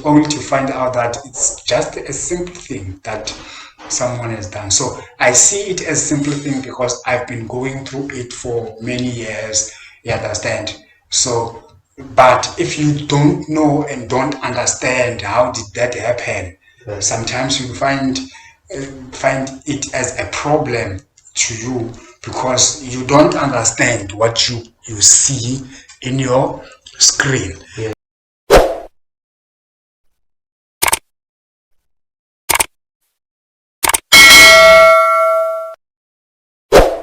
only to find out that it's just a simple thing that someone has done. So I see it as a simple thing because I've been going through it for many years. You understand? So, but if you don't know and don't understand how did that happen, sometimes you find it as a problem to you because you don't understand what you see in your screen. Yeah.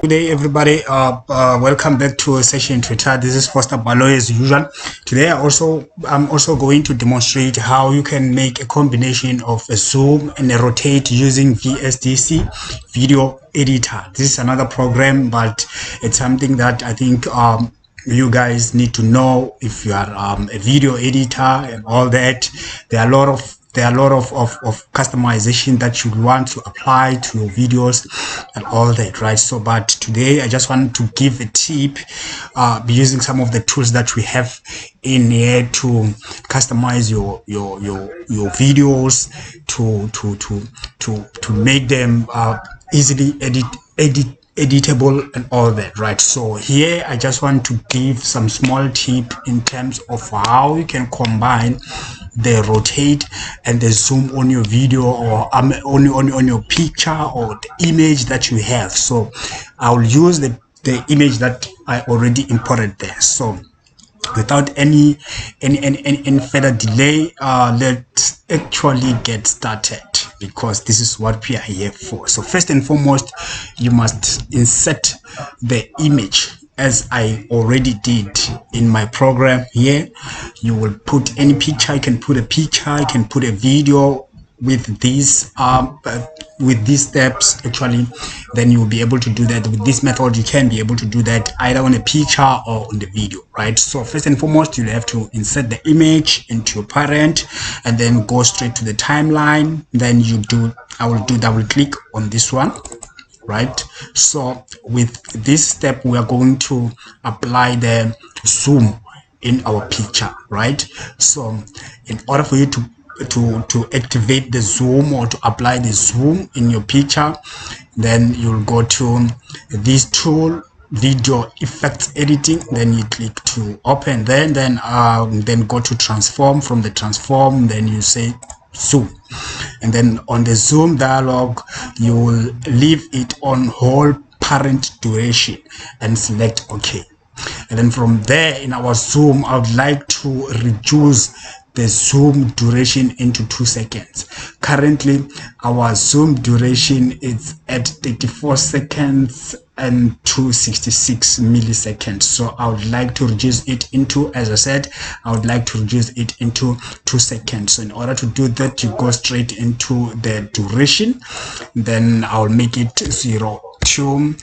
Good day, everybody. Welcome back to Session Twitter. This is Foster Baloy as usual. Today, I'm also going to demonstrate how you can make a combination of a zoom and a rotate using VSDC Video Editor. This is another program, but it's something that I think you guys need to know if you are a video editor and all that. There are a lot of customization that you want to apply to your videos and all that, right? So but today I just want to give a tip using some of the tools that we have in here to customize your videos to make them easily editable and all that, right? So here I just want to give some small tip in terms of how you can combine the rotate and the zoom on your video or on your picture or the image that you have. So I'll use the image that I already imported there. So without any further delay, let's actually get started, because this is what we are here for. So first and foremost, you must insert the image as I already did in my program here. You will put any picture. You can put a picture, you can put a video with these steps. Actually, then you will be able to do that with this method. You can be able to do that either on a picture or on the video, right? So first and foremost, you'll have to insert the image into your parent and then go straight to the timeline. Then I will do double click on this one, right? So with this step, we are going to apply the zoom in our picture, right? So in order for you to activate the zoom or to apply the zoom in your picture, then you'll go to this tool, video effects editing, then you click to open, then go to transform. From the transform, then you say zoom, and then on the zoom dialog you will leave it on whole parent duration and select OK. And then from there, in our zoom, I would like to reduce the zoom duration into 2 seconds. Currently our zoom duration is at 34 seconds and 266 milliseconds. So I would like to reduce it into, as I said, I would like to reduce it into 2 seconds. So in order to do that, you go straight into the duration, then I'll make it 0, 2,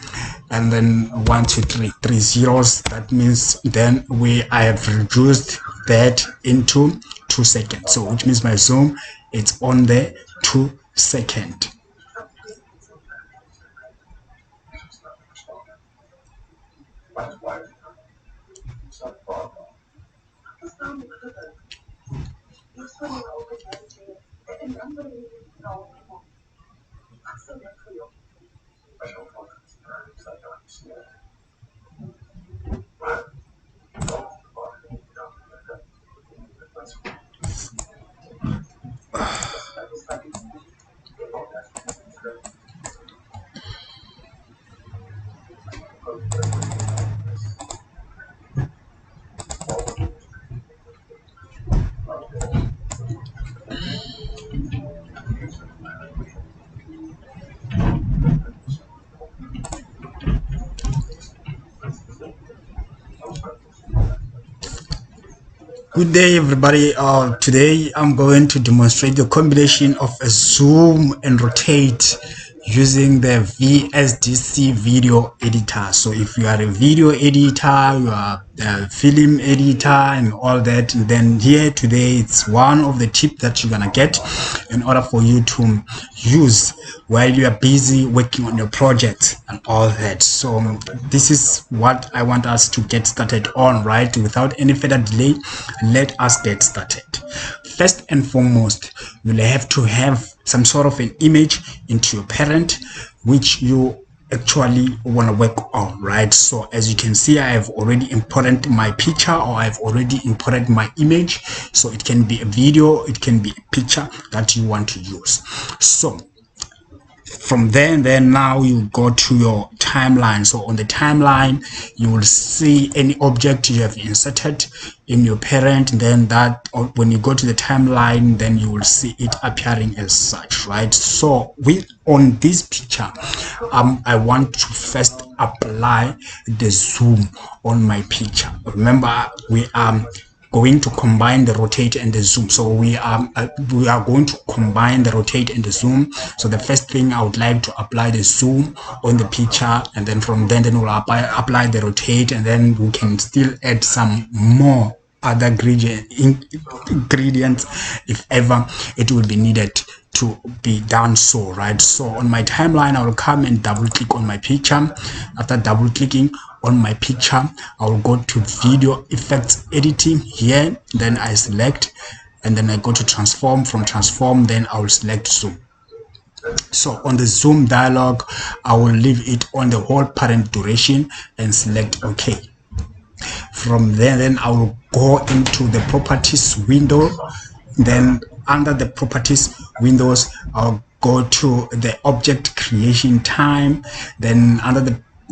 and then 1, 2, 3 zeros. That means then I have reduced that into 2 seconds. So which means my zoom, it's on the 2 second. Good day, everybody. Today I'm going to demonstrate the combination of a zoom and rotate using the VSDC Video Editor. So if you are a video editor, you are film editor and all that. And then here today, it's one of the tips that you're gonna get in order for you to use while you are busy working on your project and all that. So this is what I want us to get started on, right? Without any further delay, let us get started. First and foremost, you'll have to have some sort of an image into your parent which you actually want to work on, right? So as you can see, I have already imported my picture, or I've already imported my image. So it can be a video, it can be a picture that you want to use. So from there, and then now you go to your timeline. So on the timeline, you will see any object you have inserted in your parent. And then that, when you go to the timeline, then you will see it appearing as such, right? So on this picture, I want to first apply the zoom on my picture. Remember, we are going to combine the rotate and the zoom. So we are going to combine the rotate and the zoom. So the first thing, I would like to apply the zoom on the picture, and then from then we'll apply the rotate, and then we can still add some more other ingredients if ever it will be needed to be done so, right? So on my timeline, I will come and double click on my picture. After double clicking on my picture, I will go to video effects editing here, then I select, and then I go to transform. From transform, then I will select zoom. So on the zoom dialog, I will leave it on the whole parent duration and select OK. From there, then I will go into the properties window. Then under the properties windows, I'll go to the object creation time. Then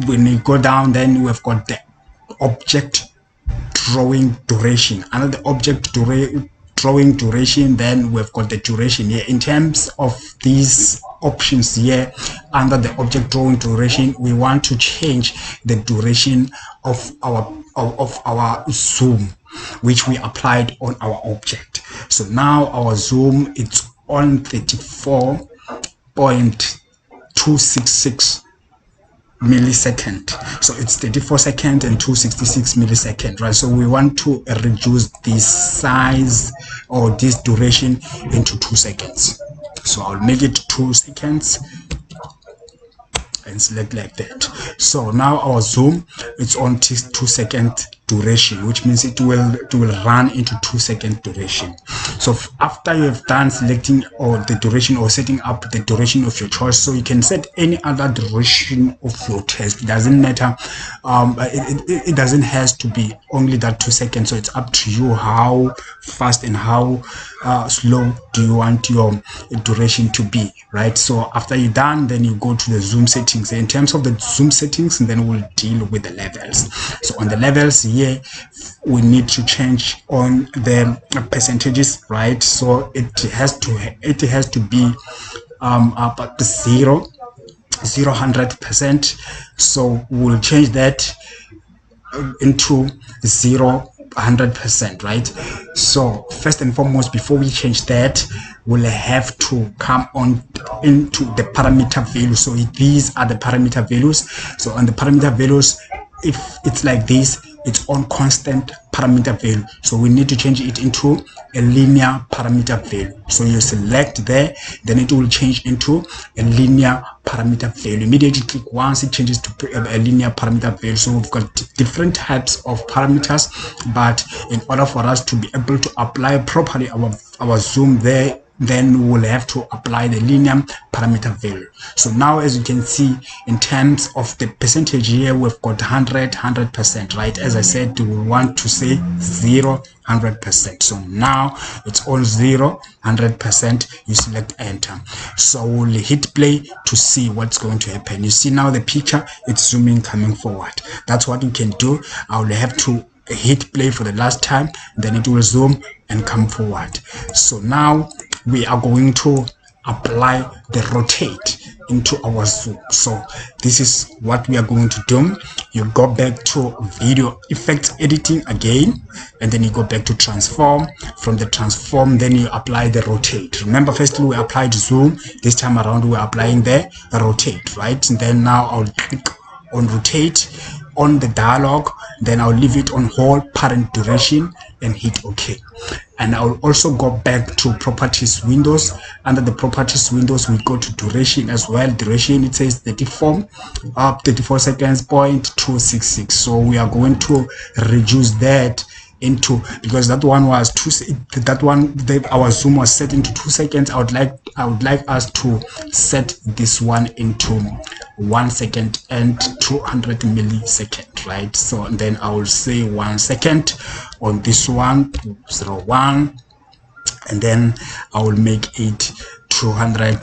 when you go down, then we've got the object drawing duration. Under the object drawing duration, then we've got the duration here. In terms of these options here, under the object drawing duration, we want to change the duration of our zoom, which we applied on our object. So now our zoom, it's on 34.266 millisecond. So it's 34 seconds and 266 millisecond, right? So we want to reduce this size or this duration into 2 seconds. So I'll make it 2 seconds and select like that. So now our zoom, it's on 2 second duration, which means it will run into 2 second duration. So after you have done selecting or the duration or setting up the duration of your choice, so you can set any other duration of your test. It doesn't matter. It doesn't has to be only that 2 seconds. So it's up to you how fast and how slow do you want your duration to be, right? So after you're done, then you go to the zoom settings. In terms of the zoom settings, and then we'll deal with the levels. So on the levels here, we need to change on the percentages, right? So it has to be about 100%. So we'll change that into 100%, right? So first and foremost, before we change that, we'll have to come on into the parameter values. So these are the parameter values. So on the parameter values, if it's like this, it's on constant parameter value. So we need to change it into a linear parameter value. So you select there, then it will change into a linear parameter value. Immediately click once, it changes to a linear parameter value. So we've got different types of parameters, but in order for us to be able to apply properly our zoom there, then we'll have to apply the linear parameter value. So now, as you can see, in terms of the percentage here, we've got 100%, right? As I said, we want to say 100%. So now it's all 100%. You select enter. So we'll hit play to see what's going to happen. You see now the picture, it's zooming, coming forward. That's what you can do. I will have to hit play for the last time, then it will zoom and come forward. So now we are going to apply the rotate into our zoom. So this is what we are going to do. You go back to video effects editing again, and then you go back to transform. From the transform, then you apply the rotate. Remember, firstly we applied zoom, this time around we're applying the rotate, right? And then now I'll click on rotate. on the dialog, then I'll leave it on hold, parent duration, and hit OK. And I'll also go back to properties windows. Under the properties windows, we go to duration as well. Duration, it says 34 seconds, 0.266. So we are going to reduce that into, because that one was our zoom was set into 2 seconds. I would like us to set this one into 1 second and 200 milliseconds, right? So then I will say 1 second on this one, 0.1, and then I will make it 200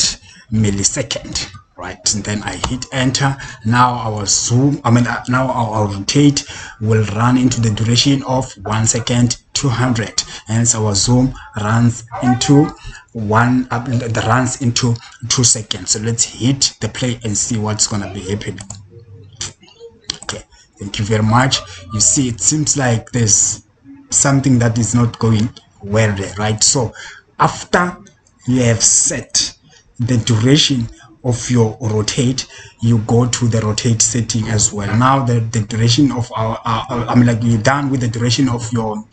millisecond, right? And then I hit enter. Now our zoom, now our rotate will run into the duration of 1 second, 200. Hence our zoom runs into 2 seconds. So let's hit the play and see what's gonna be happening. Okay, thank you very much. You see, it seems like there's something that is not going well there, right? So after you have set the duration of your rotate, you go to the rotate setting as well. Now the duration of you're done with the duration of your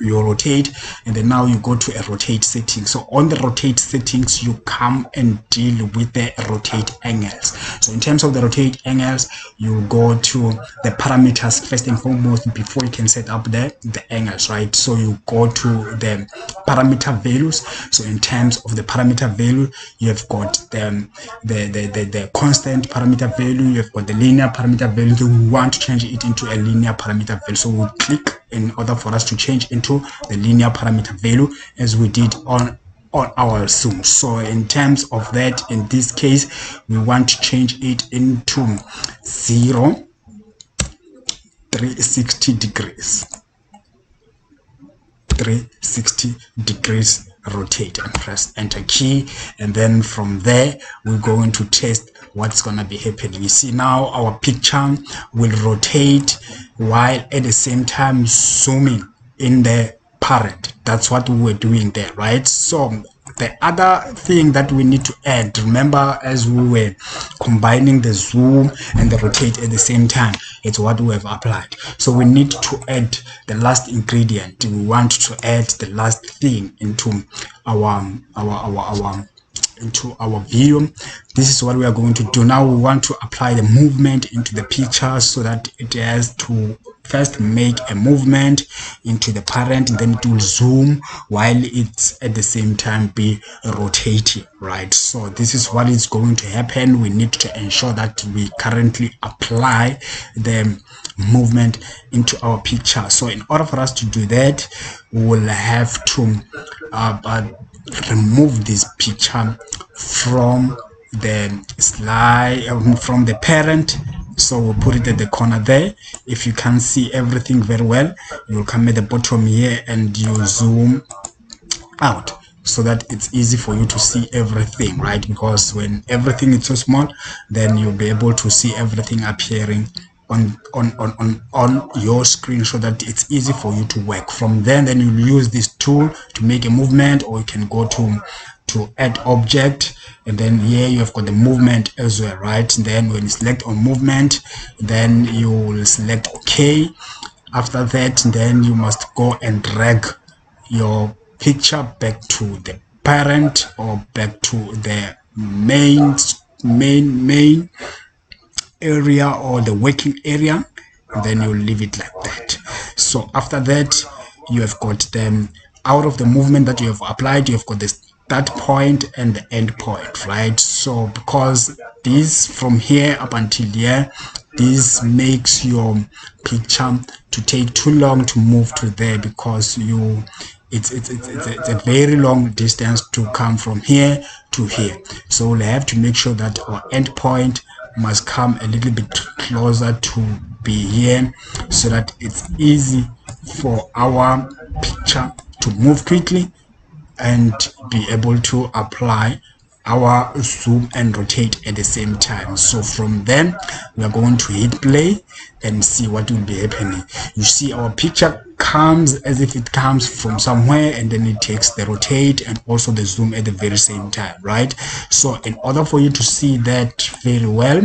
rotate, and then now you go to a rotate setting. So on the rotate settings, you come and deal with the rotate angles. So in terms of the rotate angles, you go to the parameters first and foremost before you can set up the angles, right? So you go to the parameter values. So in terms of the parameter value, you have got the constant parameter value, you have got the linear parameter value. So we want to change it into a linear parameter value, so we'll click in order for us to change into the linear parameter value as we did on our zoom. So in terms of that, in this case, we want to change it into 360 degrees. 360 degrees rotate, and press enter key, and then from there we're going to test what's going to be happening. You see, now our picture will rotate while at the same time zooming in the parent. That's what we were doing there, right? So the other thing that we need to add, remember, as we were combining the zoom and the rotate at the same time, it's what we have applied. So we need to add the last ingredient. We want to add the last thing into our view. This is what we are going to do now. We want to apply the movement into the picture, so that it has to first make a movement into the parent, then it will zoom while it's at the same time be rotating, right? So this is what is going to happen. We need to ensure that we currently apply the movement into our picture. So in order for us to do that, we will have to remove this picture from the slide, from the parent. So we'll put it at the corner there. If you can't see everything very well, you'll come at the bottom here and you zoom out, so that it's easy for you to see everything, right? Because when everything is so small, then you'll be able to see everything appearing on your screen, so that it's easy for you to work. From then you'll use this tool to make a movement, or you can go to add object, and then here you have got the movement as well, right? And then when you select on movement, then you will select OK. After that, then you must go and drag your picture back to the parent, or back to the main area, or the working area, and then you leave it like that. So after that, you have got them out of the movement that you have applied. You have got the start point and the end point, right? So because this from here up until here, this makes your picture to take too long to move to there, because it's a very long distance to come from here to here. So we'll have to make sure that our end point must come a little bit closer to be here, so that it's easy for our picture to move quickly and be able to apply our zoom and rotate at the same time. So from then we are going to hit play and see what will be happening. You see, our picture comes as if it comes from somewhere, and then it takes the rotate and also the zoom at the very same time, right? So in order for you to see that very well,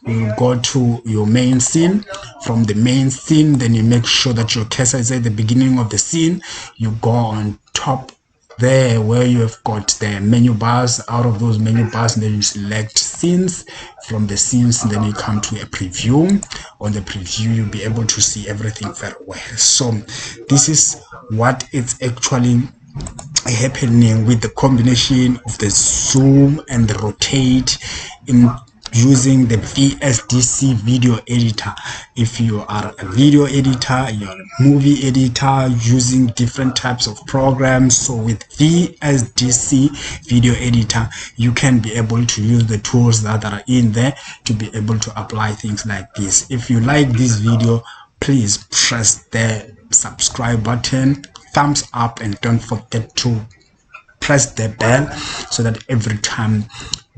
you go to your main scene. From the main scene, then you make sure that your cursor is at the beginning of the scene. You go on top there where you have got the menu bars. Out of those menu bars, then you select scenes. From the scenes, then you come to a preview. On the preview, you'll be able to see everything very well. So this is what it's actually happening with the combination of the zoom and the rotate in using the VSDC video editor. If you are a video editor, you're a movie editor using different types of programs, so with VSDC video editor you can be able to use the tools that are in there to be able to apply things like this. If you like this video, please press the subscribe button, thumbs up, and don't forget to press the bell so that every time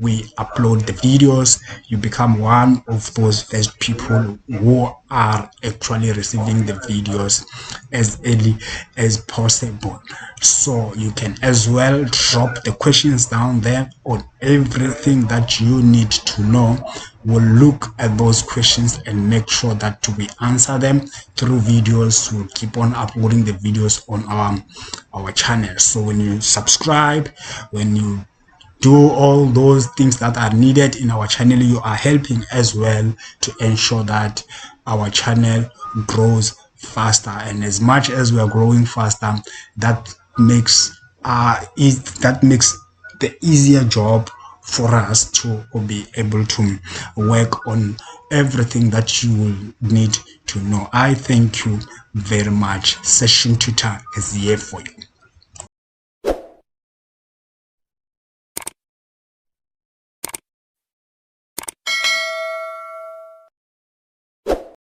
we upload the videos, you become one of those first people who are actually receiving the videos as early as possible. So you can as well drop the questions down there on everything that you need to know. We'll look at those questions and make sure that we answer them through videos. We'll keep on uploading the videos on our channel. So when you subscribe, when you do all those things that are needed in our channel, you are helping as well to ensure that our channel grows faster. And as much as we are growing faster, that makes the easier job for us to be able to work on everything that you will need to know. I thank you very much. Session Tutor is here for you.